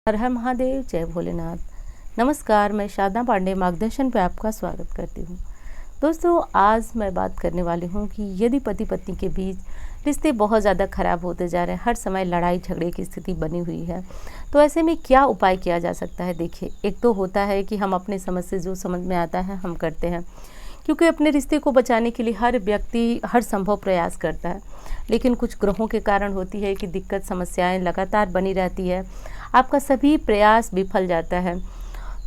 हर हर महादेव, जय भोलेनाथ। नमस्कार, मैं साधना पांडे मार्गदर्शन पे आपका स्वागत करती हूँ। दोस्तों, आज मैं बात करने वाली हूँ कि यदि पति पत्नी के बीच रिश्ते बहुत ज़्यादा ख़राब होते जा रहे हैं, हर समय लड़ाई झगड़े की स्थिति बनी हुई है, तो ऐसे में क्या उपाय किया जा सकता है। देखिए, एक तो होता है कि हम अपने समझ से जो समझ में आता है हम करते हैं, क्योंकि अपने रिश्ते को बचाने के लिए हर व्यक्ति हर संभव प्रयास करता है, लेकिन कुछ ग्रहों के कारण होती है कि दिक्कत समस्याएं लगातार बनी रहती है, आपका सभी प्रयास विफल जाता है।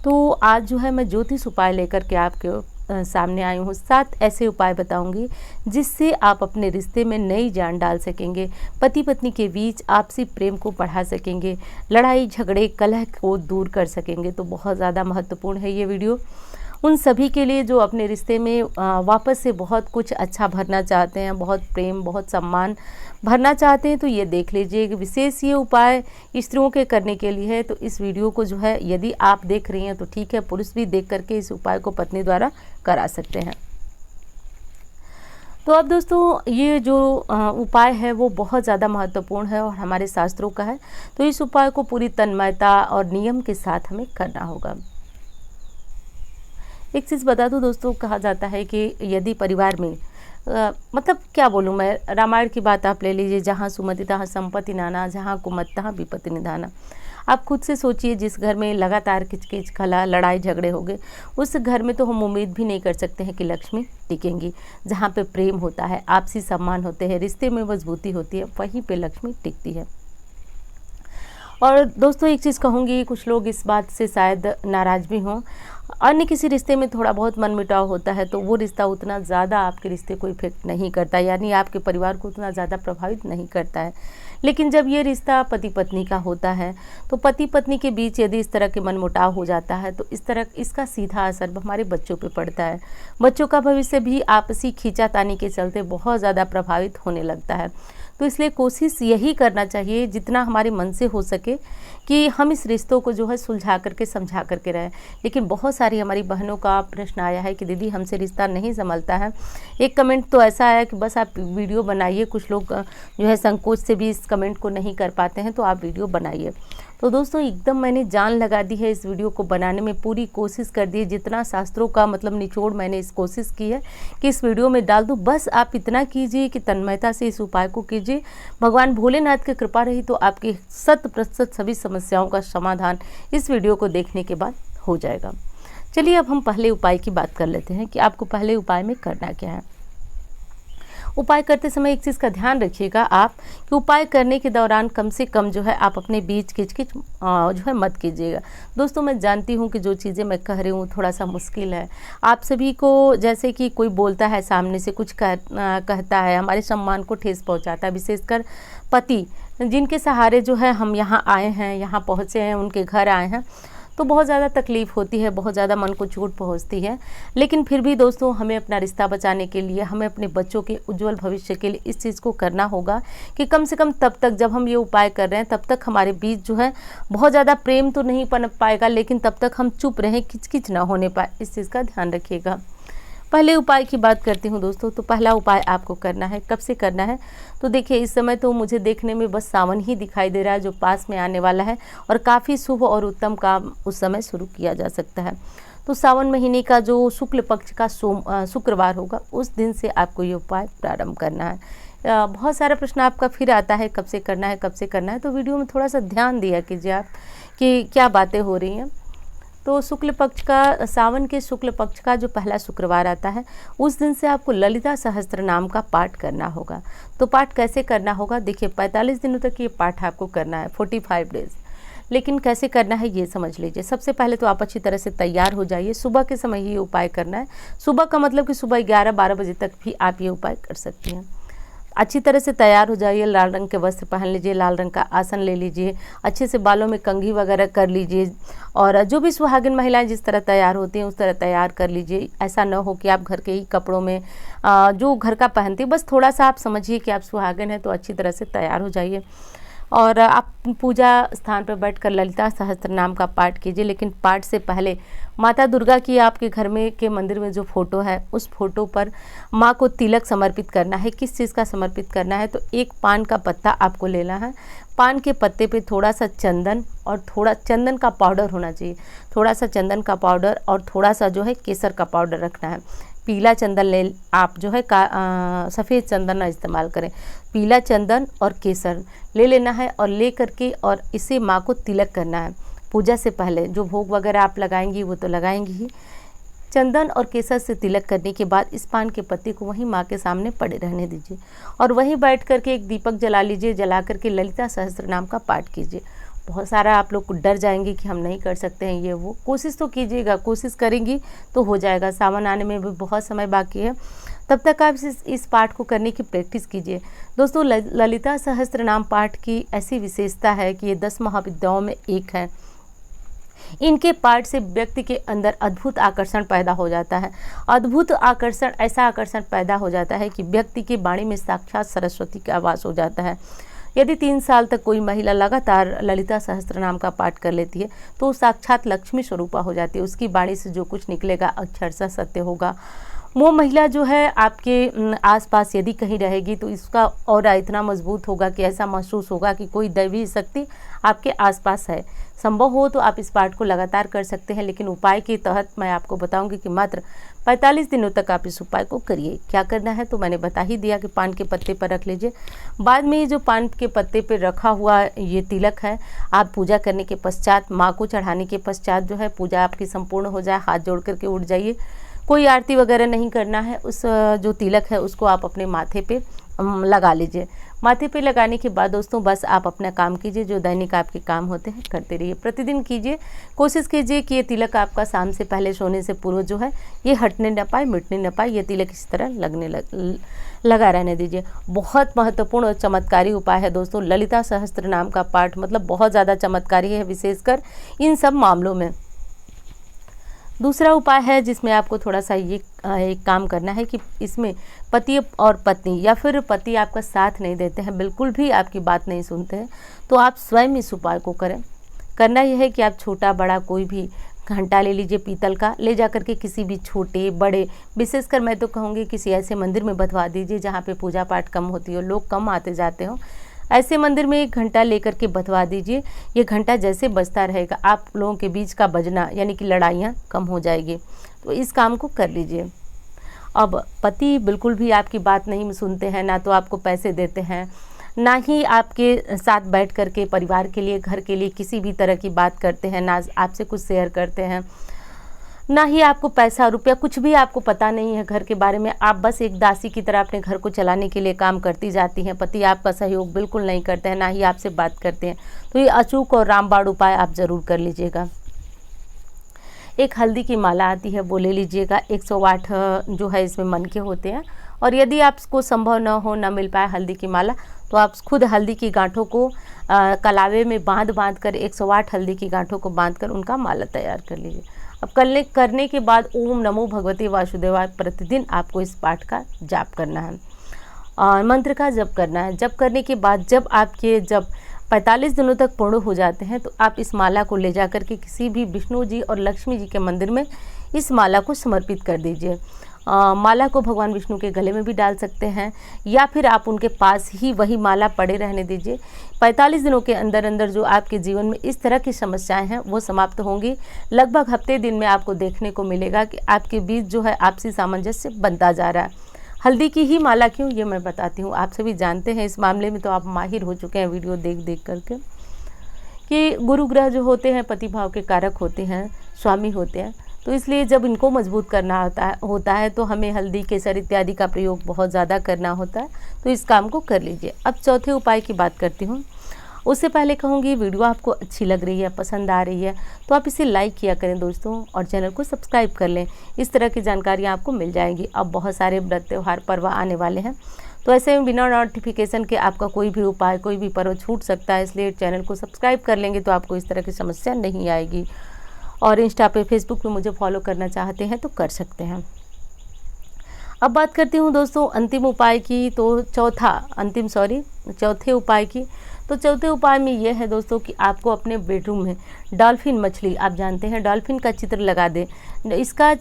तो आज जो है मैं ज्योतिष उपाय लेकर के आपके सामने आई हूँ। 7 ऐसे उपाय बताऊंगी जिससे आप अपने रिश्ते में नई जान डाल सकेंगे, पति पत्नी के बीच आपसी प्रेम को बढ़ा सकेंगे, लड़ाई झगड़े कलह को दूर कर सकेंगे। तो बहुत ज़्यादा महत्वपूर्ण है ये वीडियो उन सभी के लिए जो अपने रिश्ते में वापस से बहुत कुछ अच्छा भरना चाहते हैं, बहुत प्रेम बहुत सम्मान भरना चाहते हैं। तो ये देख लीजिए कि विशेष ये उपाय स्त्रियों के करने के लिए है। तो इस वीडियो को जो है यदि आप देख रही हैं तो ठीक है, पुरुष भी देख करके इस उपाय को पत्नी द्वारा करा सकते हैं। तो अब दोस्तों, ये जो उपाय है वो बहुत ज़्यादा महत्वपूर्ण है और हमारे शास्त्रों का है। तो इस उपाय को पूरी तन्मयता और नियम के साथ हमें करना होगा। एक चीज़ बता दूं दोस्तों, कहा जाता है कि यदि परिवार में मतलब क्या बोलूं मैं, रामायण की बात आप ले लीजिए, जहाँ सुमति तहाँ संपत्ति नाना, जहाँ कुमति तहाँ विपत्ति निधाना। आप खुद से सोचिए, जिस घर में लगातार किचकिच खला लड़ाई झगड़े हो गए, उस घर में तो हम उम्मीद भी नहीं कर सकते हैं कि लक्ष्मी टिकेंगी। जहाँ पे प्रेम होता है, आपसी सम्मान होते हैं, रिश्ते में मजबूती होती है, वहीं पे लक्ष्मी टिकती है। और दोस्तों, एक चीज़ कहूँगी, कुछ लोग इस बात से शायद नाराज़ भी हों, अन्य किसी रिश्ते में थोड़ा बहुत मनमुटाव होता है तो वो रिश्ता उतना ज़्यादा आपके रिश्ते को इफेक्ट नहीं करता, यानी आपके परिवार को उतना ज़्यादा प्रभावित नहीं करता है। लेकिन जब ये रिश्ता पति पत्नी का होता है तो पति पत्नी के बीच यदि इस तरह के मनमुटाव हो जाता है तो इसका सीधा असर हमारे बच्चों पे पड़ता है। बच्चों का भविष्य भी आपसी खींचातानी के चलते बहुत ज़्यादा प्रभावित होने लगता है। तो इसलिए कोशिश यही करना चाहिए जितना हमारे मन से हो सके कि हम इस रिश्तों को जो है सुलझा करके समझा करके रहें। लेकिन बहुत सारी हमारी बहनों का प्रश्न आया है कि दीदी हमसे रिश्ता नहीं संभलता है। एक कमेंट तो ऐसा आया कि बस आप वीडियो बनाइए, कुछ लोग जो है संकोच से भी इस कमेंट को नहीं कर पाते हैं, तो आप वीडियो बनाइए। तो दोस्तों, एकदम मैंने जान लगा दी है इस वीडियो को बनाने में, पूरी कोशिश कर दी है, जितना शास्त्रों का मतलब निचोड़ मैंने इस कोशिश की है कि इस वीडियो में डाल दूँ। बस आप इतना कीजिए कि तन्मयता से इस उपाय को कीजिए, भगवान भोलेनाथ की कृपा रही तो आपकी 100% सभी समस्याओं का समाधान इस वीडियो को देखने के बाद हो जाएगा। चलिए अब हम पहले उपाय की बात कर लेते हैं कि आपको पहले उपाय में करना क्या है। उपाय करते समय एक चीज़ का ध्यान रखिएगा आप कि उपाय करने के दौरान कम से कम जो है आप अपने बीच किचकिच जो है मत कीजिएगा। दोस्तों, मैं जानती हूँ कि जो चीज़ें मैं कह रही हूँ थोड़ा सा मुश्किल है आप सभी को, जैसे कि कोई बोलता है सामने से कुछ कहता है, हमारे सम्मान को ठेस पहुँचाता है, विशेषकर पति जिनके सहारे जो है हम यहाँ आए हैं, यहाँ पहुँचे हैं, उनके घर आए हैं, तो बहुत ज़्यादा तकलीफ़ होती है, बहुत ज़्यादा मन को चोट पहुंचती है। लेकिन फिर भी दोस्तों, हमें अपना रिश्ता बचाने के लिए, हमें अपने बच्चों के उज्जवल भविष्य के लिए इस चीज़ को करना होगा कि कम से कम तब तक जब हम ये उपाय कर रहे हैं तब तक हमारे बीच जो है बहुत ज़्यादा प्रेम तो नहीं पनप पाएगा, लेकिन तब तक हम चुप रहें, किचकिच ना होने पाए, इस चीज़ का ध्यान रखिएगा। पहले उपाय की बात करती हूँ दोस्तों। तो पहला उपाय आपको करना है, कब से करना है तो देखिए, इस समय तो मुझे देखने में बस सावन ही दिखाई दे रहा है जो पास में आने वाला है, और काफ़ी शुभ और उत्तम काम उस समय शुरू किया जा सकता है। तो सावन महीने का जो शुक्ल पक्ष का शुक्रवार होगा, उस दिन से आपको ये उपाय प्रारंभ करना है। बहुत सारा प्रश्न आपका फिर आता है, कब से करना है, कब से करना है, तो वीडियो में थोड़ा सा ध्यान दिया कीजिए आप कि क्या बातें हो रही हैं। तो शुक्ल पक्ष का, सावन के शुक्ल पक्ष का जो पहला शुक्रवार आता है, उस दिन से आपको ललिता सहस्त्र नाम का पाठ करना होगा। तो पाठ कैसे करना होगा, देखिए 45 दिनों तक ये पाठ आपको करना है, 45 डेज। लेकिन कैसे करना है ये समझ लीजिए। सबसे पहले तो आप अच्छी तरह से तैयार हो जाइए, सुबह के समय ही ये उपाय करना है। सुबह का मतलब कि सुबह 11-12 बजे तक भी आप ये उपाय कर सकती हैं। अच्छी तरह से तैयार हो जाइए, लाल रंग के वस्त्र पहन लीजिए, लाल रंग का आसन ले लीजिए, अच्छे से बालों में कंघी वगैरह कर लीजिए, और जो भी सुहागिन महिलाएं जिस तरह तैयार होती हैं उस तरह तैयार कर लीजिए। ऐसा न हो कि आप घर के ही कपड़ों में जो घर का पहनती, बस थोड़ा सा आप समझिए कि आप सुहागिन हैं तो अच्छी तरह से तैयार हो जाइए। और आप पूजा स्थान पर बैठकर ललिता सहस्त्र नाम का पाठ कीजिए। लेकिन पाठ से पहले माता दुर्गा की आपके घर में के मंदिर में जो फोटो है, उस फोटो पर माँ को तिलक समर्पित करना है। किस चीज़ का समर्पित करना है? तो एक पान का पत्ता आपको लेना है। पान के पत्ते पे थोड़ा सा चंदन और थोड़ा चंदन का पाउडर होना चाहिए, थोड़ा सा चंदन का पाउडर और थोड़ा सा जो है केसर का पाउडर रखना है। पीला चंदन ले आप जो है सफ़ेद चंदन ना इस्तेमाल करें, पीला चंदन और केसर ले लेना है और ले करके और इसे माँ को तिलक करना है। पूजा से पहले जो भोग वगैरह आप लगाएंगी वो तो लगाएंगी ही। चंदन और केसर से तिलक करने के बाद इस पान के पत्ते को वहीं माँ के सामने पड़े रहने दीजिए और वहीं बैठ करके एक दीपक जला लीजिए। जला करके ललिता सहस्त्र नाम का पाठ कीजिए। बहुत सारा आप लोग डर जाएंगे कि हम नहीं कर सकते हैं ये वो, कोशिश तो कीजिएगा, कोशिश करेंगी तो हो जाएगा। सावन आने में भी बहुत समय बाकी है, तब तक आप इस पाठ को करने की प्रैक्टिस कीजिए। दोस्तों, ललिता सहस्त्र नाम पाठ की ऐसी विशेषता है कि ये 10 महाविद्याओं में एक है। इनके पाठ से व्यक्ति के अंदर अद्भुत आकर्षण पैदा हो जाता है। अद्भुत आकर्षण, ऐसा आकर्षण पैदा हो जाता है कि व्यक्ति की वाणी में साक्षात सरस्वती का आवास हो जाता है। यदि 3 साल तक कोई महिला लगातार ललिता सहस्त्र नाम का पाठ कर लेती है तो साक्षात लक्ष्मी स्वरूपा हो जाती है। उसकी वाणी से जो कुछ निकलेगा अक्षरशः सत्य होगा। वो महिला जो है आपके आसपास यदि कहीं रहेगी तो इसका ऑरा इतना मजबूत होगा कि ऐसा महसूस होगा कि कोई दैवी शक्ति आपके आसपास है। संभव हो तो आप इस पाठ को लगातार कर सकते हैं, लेकिन उपाय के तहत मैं आपको बताऊंगी कि मात्र 45 दिनों तक आप इस उपाय को करिए। क्या करना है तो मैंने बता ही दिया कि पान के पत्ते पर रख लीजिए। बाद में ये जो पान के पत्ते पर रखा हुआ ये तिलक है, आप पूजा करने के पश्चात, माँ को चढ़ाने के पश्चात जो है पूजा आपकी संपूर्ण हो जाए, हाथ जोड़ करके उठ जाइए। कोई आरती वगैरह नहीं करना है। उस जो तिलक है उसको आप अपने माथे पे लगा लीजिए। माथे पे लगाने के बाद दोस्तों बस आप अपना काम कीजिए, जो दैनिक आपके काम होते हैं करते रहिए। प्रतिदिन कीजिए, कोशिश कीजिए कि ये तिलक आपका शाम से पहले सोने से पूर्व जो है ये हटने न पाए, मिटने न पाए। ये तिलक इस तरह लगा रहने दीजिए। बहुत महत्वपूर्ण और चमत्कारी उपाय है दोस्तों। ललिता सहस्त्र नाम का पाठ मतलब बहुत ज़्यादा चमत्कारी है, विशेषकर इन सब मामलों में। दूसरा उपाय है जिसमें आपको थोड़ा सा ये एक काम करना है कि इसमें पति और पत्नी या फिर पति आपका साथ नहीं देते हैं, बिल्कुल भी आपकी बात नहीं सुनते हैं, तो आप स्वयं इस उपाय को करें। करना यह है कि आप छोटा बड़ा कोई भी घंटा ले लीजिए पीतल का, ले जा करके किसी भी छोटे बड़े, विशेषकर मैं तो कहूँगी किसी ऐसे मंदिर में बंधवा दीजिए जहाँ पे पूजा पाठ कम होती हो, लोग कम आते जाते हो। ऐसे मंदिर में एक घंटा लेकर के बंधवा दीजिए। ये घंटा जैसे बजता रहेगा आप लोगों के बीच का बजना यानी कि लड़ाइयाँ कम हो जाएगी। तो इस काम को कर लीजिए। अब पति बिल्कुल भी आपकी बात नहीं सुनते हैं, ना तो आपको पैसे देते हैं, ना ही आपके साथ बैठ कर के परिवार के लिए, घर के लिए किसी भी तरह की बात करते हैं, ना आपसे कुछ शेयर करते हैं, ना ही आपको पैसा रुपया कुछ भी आपको पता नहीं है घर के बारे में। आप बस एक दासी की तरह अपने घर को चलाने के लिए काम करती जाती हैं। पति आपका सहयोग बिल्कुल नहीं करते हैं, ना ही आपसे बात करते हैं। तो ये अचूक और रामबाण उपाय आप ज़रूर कर लीजिएगा। एक हल्दी की माला आती है, वो ले लीजिएगा। 108 जो है इसमें मन के होते हैं, और यदि आपको संभव न हो, न मिल पाए हल्दी की माला, तो आप खुद हल्दी की गांठों को कलावे में बांध कर 108 हल्दी की गांठों को बांध कर उनका माला तैयार कर लीजिए। अब करने के बाद ओम नमो भगवते वासुदेवाय प्रतिदिन आपको इस पाठ का जाप करना है और मंत्र का जप करना है। जप करने के बाद जब 45 दिनों तक पूर्ण हो जाते हैं तो आप इस माला को ले जाकर के किसी भी विष्णु जी और लक्ष्मी जी के मंदिर में इस माला को समर्पित कर दीजिए। माला को भगवान विष्णु के गले में भी डाल सकते हैं या फिर आप उनके पास ही वही माला पड़े रहने दीजिए। 45 दिनों के अंदर अंदर जो आपके जीवन में इस तरह की समस्याएं हैं वो समाप्त होंगी। लगभग हफ्ते दिन में आपको देखने को मिलेगा कि आपके बीच जो है आपसी सामंजस्य बनता जा रहा है। हल्दी की ही माला क्यों, ये मैं बताती हूँ। आप सभी जानते हैं इस मामले में, तो आप माहिर हो चुके हैं वीडियो देख करके, कि गुरु ग्रह जो होते हैं पति भाव के कारक होते हैं, स्वामी होते हैं। तो इसलिए जब इनको मजबूत करना होता है तो हमें हल्दी केसर इत्यादि का प्रयोग बहुत ज़्यादा करना होता है। तो इस काम को कर लीजिए। अब चौथे उपाय की बात करती हूँ। उससे पहले कहूँगी, वीडियो आपको अच्छी लग रही है, पसंद आ रही है, तो आप इसे लाइक किया करें दोस्तों, और चैनल को सब्सक्राइब कर लें। इस तरह की जानकारियाँ आपको मिल जाएंगी। अब बहुत सारे व्रत त्यौहार पर्व आने वाले हैं, तो ऐसे में बिना नोटिफिकेशन के आपका कोई भी उपाय, कोई भी पर्व छूट सकता है। इसलिए चैनल को सब्सक्राइब कर लेंगे तो आपको इस तरह की समस्या नहीं आएगी। और इंस्टा पे, फेसबुक पे मुझे फॉलो करना चाहते हैं तो कर सकते हैं। अब बात करती हूँ दोस्तों अंतिम उपाय की, तो चौथे उपाय की। तो चौथे उपाय में यह है दोस्तों कि आपको अपने बेडरूम में डॉल्फिन मछली, आप जानते हैं डॉल्फिन का चित्र लगा दें।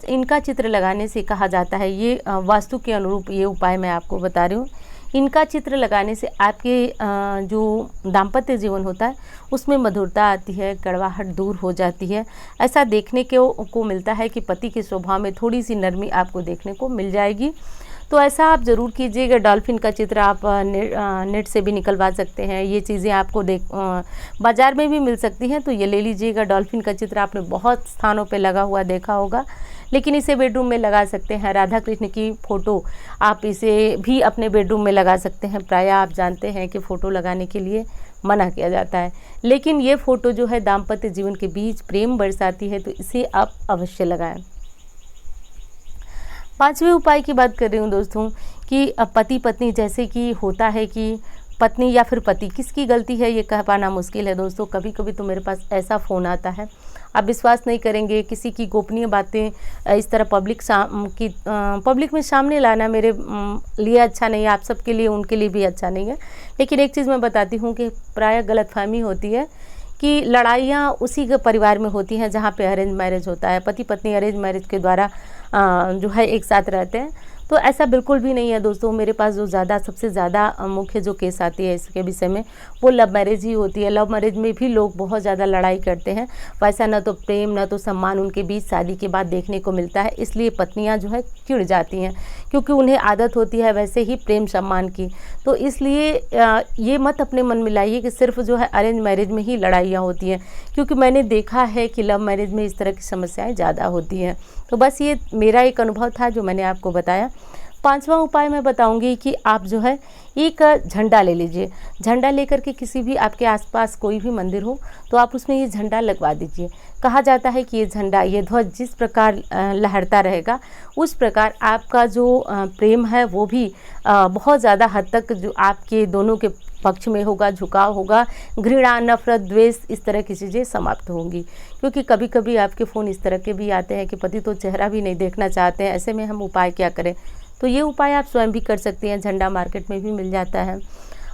इनका चित्र लगाने से कहा जाता है, ये वास्तु के अनुरूप ये उपाय मैं आपको बता रही हूँ। इनका चित्र लगाने से आपके जो दाम्पत्य जीवन होता है उसमें मधुरता आती है, कड़वाहट दूर हो जाती है। ऐसा देखने को मिलता है कि पति के स्वभाव में थोड़ी सी नरमी आपको देखने को मिल जाएगी। तो ऐसा आप ज़रूर कीजिएगा। डॉल्फिन का चित्र आप नेट से भी निकलवा सकते हैं। ये चीज़ें आपको बाज़ार में भी मिल सकती हैं, तो ये ले लीजिएगा। डॉल्फिन का चित्र आपने बहुत स्थानों पे लगा हुआ देखा होगा, लेकिन इसे बेडरूम में लगा सकते हैं। राधा कृष्ण की फ़ोटो आप इसे भी अपने बेडरूम में लगा सकते हैं। प्रायः आप जानते हैं कि फ़ोटो लगाने के लिए मना किया जाता है, लेकिन ये फ़ोटो जो है दाम्पत्य जीवन के बीच प्रेम बरसाती है, तो इसे आप अवश्य लगाएं। पांचवें उपाय की बात कर रही हूँ दोस्तों कि पति पत्नी, जैसे कि होता है कि पत्नी या फिर पति, किसकी गलती है ये कह पाना मुश्किल है दोस्तों। कभी कभी तो मेरे पास ऐसा फ़ोन आता है, आप विश्वास नहीं करेंगे, किसी की गोपनीय बातें इस तरह पब्लिक में सामने लाना मेरे लिए अच्छा नहीं है, आप सबके लिए, उनके लिए भी अच्छा नहीं है। लेकिन एक चीज़ मैं बताती हूँ कि प्रायः गलतफहमी होती है कि लड़ाइयाँ उसी के परिवार में होती हैं जहाँ पे अरेंज मैरिज होता है, पति पत्नी अरेंज मैरिज के द्वारा जो है एक साथ रहते हैं। तो ऐसा बिल्कुल भी नहीं है दोस्तों। मेरे पास जो सबसे ज़्यादा मुख्य जो केस आती है इसके विषय में, वो लव मैरिज ही होती है। लव मैरिज में भी लोग बहुत ज़्यादा लड़ाई करते हैं, वैसा न तो प्रेम न तो सम्मान उनके बीच शादी के बाद देखने को मिलता है। इसलिए पत्नियां जो है चिढ़ जाती हैं, क्योंकि उन्हें आदत होती है वैसे ही प्रेम सम्मान की। तो इसलिए ये मत अपने मन में लाइए कि सिर्फ जो है अरेंज मैरिज में ही लड़ाइयाँ होती हैं, क्योंकि मैंने देखा है कि लव मैरिज में इस तरह की समस्याएँ ज़्यादा होती हैं। तो बस ये मेरा एक अनुभव था जो मैंने आपको बताया। पांचवा उपाय मैं बताऊंगी कि आप जो है एक झंडा ले लीजिए। झंडा लेकर के किसी भी आपके आसपास कोई भी मंदिर हो तो आप उसमें ये झंडा लगवा दीजिए। कहा जाता है कि ये झंडा, ये ध्वज जिस प्रकार लहरता रहेगा उस प्रकार आपका जो प्रेम है वो भी बहुत ज़्यादा हद तक जो आपके दोनों के पक्ष में होगा, झुकाव होगा, घृणा, नफरत, द्वेष, इस तरह की चीज़ें समाप्त होंगी। क्योंकि कभी कभी आपके फ़ोन इस तरह के भी आते हैं कि पति तो चेहरा भी नहीं देखना चाहते हैं, ऐसे में हम उपाय क्या करें। तो ये उपाय आप स्वयं भी कर सकती हैं। झंडा मार्केट में भी मिल जाता है,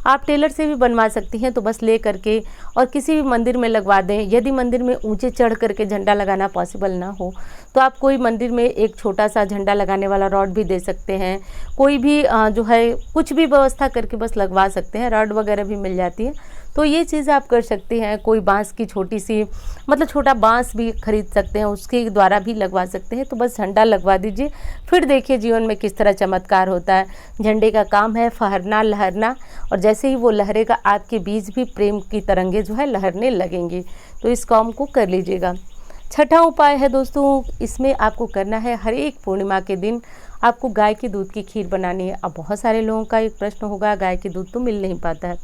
आप टेलर से भी बनवा सकती हैं। तो बस ले करके और किसी भी मंदिर में लगवा दें। यदि मंदिर में ऊंचे चढ़ करके झंडा लगाना पॉसिबल ना हो तो आप कोई मंदिर में एक छोटा सा झंडा लगाने वाला रॉड भी दे सकते हैं। कोई भी जो है कुछ भी व्यवस्था करके बस लगवा सकते हैं, रॉड वगैरह भी मिल जाती है। तो ये चीज़ आप कर सकते हैं। कोई बांस की छोटी सी, मतलब छोटा बांस भी खरीद सकते हैं, उसके द्वारा भी लगवा सकते हैं। तो बस झंडा लगवा दीजिए, फिर देखिए जीवन में किस तरह चमत्कार होता है। झंडे का काम है फहरना, लहरना, और जैसे ही वो लहरेगा आपके बीच भी प्रेम की तरंगे जो है लहरने लगेंगी। तो इस काम को कर लीजिएगा। छठा उपाय है दोस्तों, इसमें आपको करना है हर एक पूर्णिमा के दिन आपको गाय के दूध की खीर बनानी है। अब बहुत सारे लोगों का एक प्रश्न होगा, गाय के दूध तो मिल नहीं पाता है।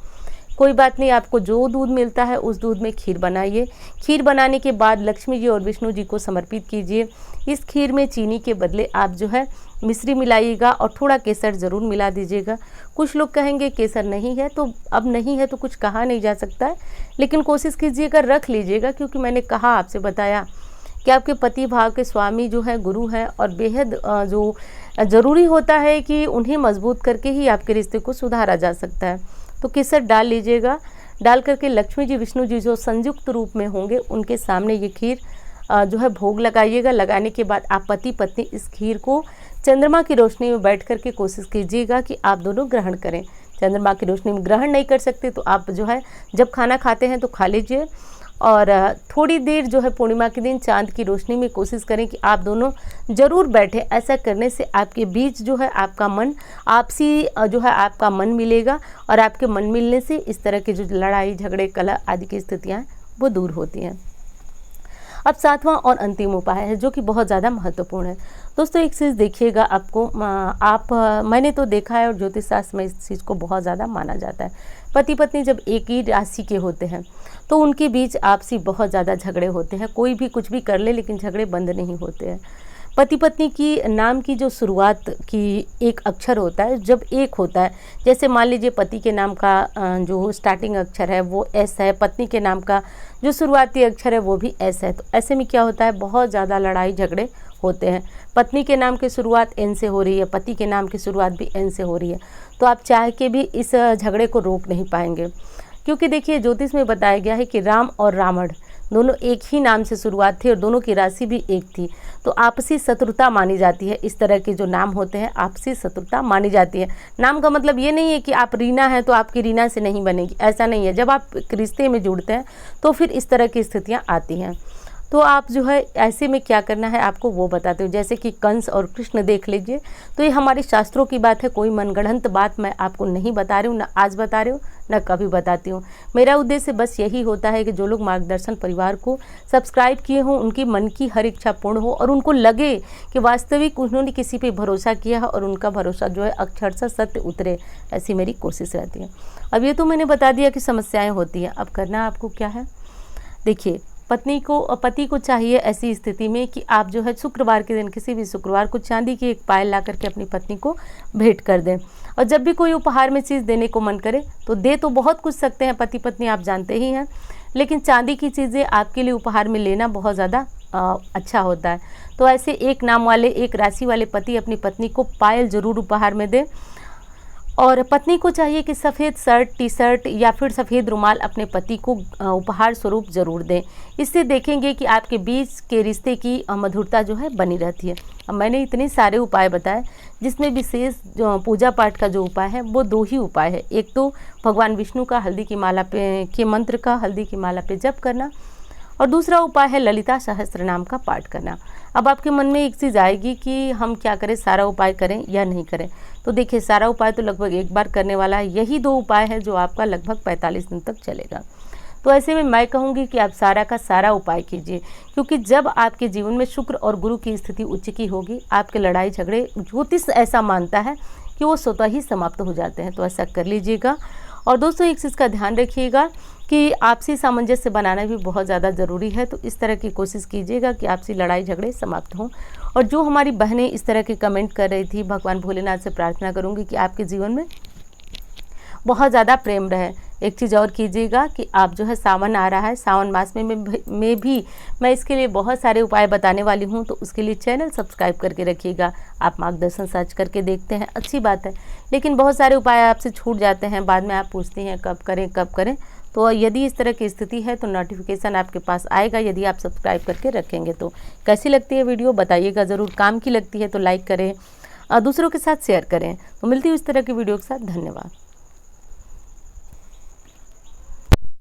कोई बात नहीं, आपको जो दूध मिलता है उस दूध में खीर बनाइए। खीर बनाने के बाद लक्ष्मी जी और विष्णु जी को समर्पित कीजिए। इस खीर में चीनी के बदले आप जो है मिश्री मिलाइएगा और थोड़ा केसर ज़रूर मिला दीजिएगा। कुछ लोग कहेंगे केसर नहीं है, तो अब नहीं है तो कुछ कहा नहीं जा सकता है, लेकिन कोशिश कीजिएगा रख लीजिएगा। क्योंकि मैंने कहा, आपसे बताया कि आपके पति भाव के स्वामी जो है गुरु हैं, और बेहद जो ज़रूरी होता है कि उन्हें मजबूत करके ही आपके रिश्ते को सुधारा जा सकता है। तो केसर डाल लीजिएगा। डाल करके लक्ष्मी जी, विष्णु जी जो संयुक्त रूप में होंगे उनके सामने ये खीर जो है भोग लगाइएगा। लगाने के बाद आप पति पत्नी इस खीर को चंद्रमा की रोशनी में बैठ करके कोशिश कीजिएगा कि आप दोनों ग्रहण करें। चंद्रमा की रोशनी में ग्रहण नहीं कर सकते तो आप जो है जब खाना खाते हैं तो खा लीजिए, और थोड़ी देर जो है पूर्णिमा के दिन चांद की रोशनी में कोशिश करें कि आप दोनों जरूर बैठें। ऐसा करने से आपके बीच जो है आपका मन, आपसी जो है आपका मन मिलेगा, और आपके मन मिलने से इस तरह के जो लड़ाई झगड़े कलह आदि की स्थितियाँ वो दूर होती हैं। अब सातवां और अंतिम उपाय है जो कि बहुत ज़्यादा महत्वपूर्ण है। दोस्तों एक चीज़ देखिएगा, मैंने तो देखा है और ज्योतिष शास्त्र में इस चीज़ को बहुत ज़्यादा माना जाता है। पति पत्नी जब एक ही राशि के होते हैं तो उनके बीच आपसी बहुत ज़्यादा झगड़े होते हैं। कोई भी कुछ भी कर ले लेकिन झगड़े बंद नहीं होते हैं। पति पत्नी की नाम की जो शुरुआत की एक अक्षर होता है, जब एक होता है, जैसे मान लीजिए पति के नाम का जो स्टार्टिंग अक्षर है वो एस है, पत्नी के नाम का जो शुरुआती अक्षर है वो भी एस है। तो ऐसे में क्या होता है, बहुत ज़्यादा लड़ाई झगड़े होते हैं। पत्नी के नाम की शुरुआत एन से हो रही है, पति के नाम की शुरुआत भी एन से हो रही है, तो आप चाह के भी इस झगड़े को रोक नहीं पाएंगे। क्योंकि देखिए ज्योतिष में बताया गया है कि राम और रावण दोनों एक ही नाम से शुरुआत थी और दोनों की राशि भी एक थी, तो आपसी शत्रुता मानी जाती है। इस तरह के जो नाम होते हैं आपसी शत्रुता मानी जाती है। नाम का मतलब ये नहीं है कि आप रीना हैं तो आपकी रीना से नहीं बनेगी, ऐसा नहीं है। जब आप रिश्ते में जुड़ते हैं तो फिर इस तरह की स्थितियाँ आती हैं। तो आप जो है ऐसे में क्या करना है आपको वो बताते हो। जैसे कि कंस और कृष्ण देख लीजिए, तो ये हमारे शास्त्रों की बात है, कोई मनगढ़ंत बात मैं आपको नहीं बता रही हूँ, ना आज बता रही हूँ ना कभी बताती हूँ। मेरा उद्देश्य बस यही होता है कि जो लोग मार्गदर्शन परिवार को सब्सक्राइब किए हों, उनकी मन की हर इच्छा पूर्ण हो और उनको लगे कि वास्तविक उन्होंने किसी पे भरोसा किया है और उनका भरोसा जो है अक्षरशः सत्य उतरे, ऐसी मेरी कोशिश रहती है। अब ये तो मैंने बता दिया कि समस्याएँ होती हैं, अब करना आपको क्या है। देखिए पति को चाहिए ऐसी स्थिति में कि आप जो है शुक्रवार के दिन, किसी भी शुक्रवार को चांदी की एक पायल ला करके अपनी पत्नी को भेंट कर दें। और जब भी कोई उपहार में चीज़ देने को मन करे तो दे तो बहुत कुछ सकते हैं पति पत्नी, आप जानते ही हैं, लेकिन चांदी की चीज़ें आपके लिए उपहार में लेना बहुत ज़्यादा अच्छा होता है। तो ऐसे एक नाम वाले, एक राशि वाले पति अपनी पत्नी को पायल ज़रूर उपहार में दें। और पत्नी को चाहिए कि सफ़ेद शर्ट, टी शर्ट या फिर सफ़ेद रुमाल अपने पति को उपहार स्वरूप ज़रूर दें। इससे देखेंगे कि आपके बीच के रिश्ते की मधुरता जो है बनी रहती है। अब मैंने इतने सारे उपाय बताए, जिसमें विशेष जो पूजा पाठ का जो उपाय है वो 2 ही उपाय है। एक तो भगवान विष्णु का हल्दी की माला पे के मंत्र का हल्दी की माला पे जप करना, और दूसरा उपाय है ललिता सहस्त्र नाम का पाठ करना। अब आपके मन में एक चीज़ आएगी कि हम क्या करें, सारा उपाय करें या नहीं करें। तो देखिए सारा उपाय तो लगभग एक बार करने वाला है, यही 2 उपाय है जो आपका लगभग 45 दिन तक चलेगा। तो ऐसे में मैं कहूँगी कि आप सारा का सारा उपाय कीजिए, क्योंकि जब आपके जीवन में शुक्र और गुरु की स्थिति उच्च की होगी, आपके लड़ाई झगड़े ज्योतिष ऐसा मानता है कि वो स्वतः ही समाप्त हो जाते हैं। तो ऐसा कर लीजिएगा। और दोस्तों एक चीज़ का ध्यान रखिएगा कि आपसी सामंजस्य बनाना भी बहुत ज़्यादा ज़रूरी है। तो इस तरह की कोशिश कीजिएगा कि आपसी लड़ाई झगड़े समाप्त हों। और जो हमारी बहनें इस तरह के कमेंट कर रही थी, भगवान भोलेनाथ से प्रार्थना करूंगी कि आपके जीवन में बहुत ज़्यादा प्रेम रहे। एक चीज़ और कीजिएगा कि आप जो है सावन आ रहा है, सावन मास में भी मैं इसके लिए बहुत सारे उपाय बताने वाली हूँ, तो उसके लिए चैनल सब्सक्राइब करके रखिएगा। आप मार्गदर्शन सर्च करके देखते हैं, अच्छी बात है, लेकिन बहुत सारे उपाय आपसे छूट जाते हैं, बाद में आप पूछती हैं कब करें। तो यदि इस तरह की स्थिति है तो नोटिफिकेशन आपके पास आएगा, यदि आप सब्सक्राइब करके रखेंगे तो। कैसी लगती है वीडियो बताइएगा ज़रूर, काम की लगती है तो लाइक करें, दूसरों के साथ शेयर करें। तो मिलती हूँ इस तरह की वीडियो के साथ, धन्यवाद।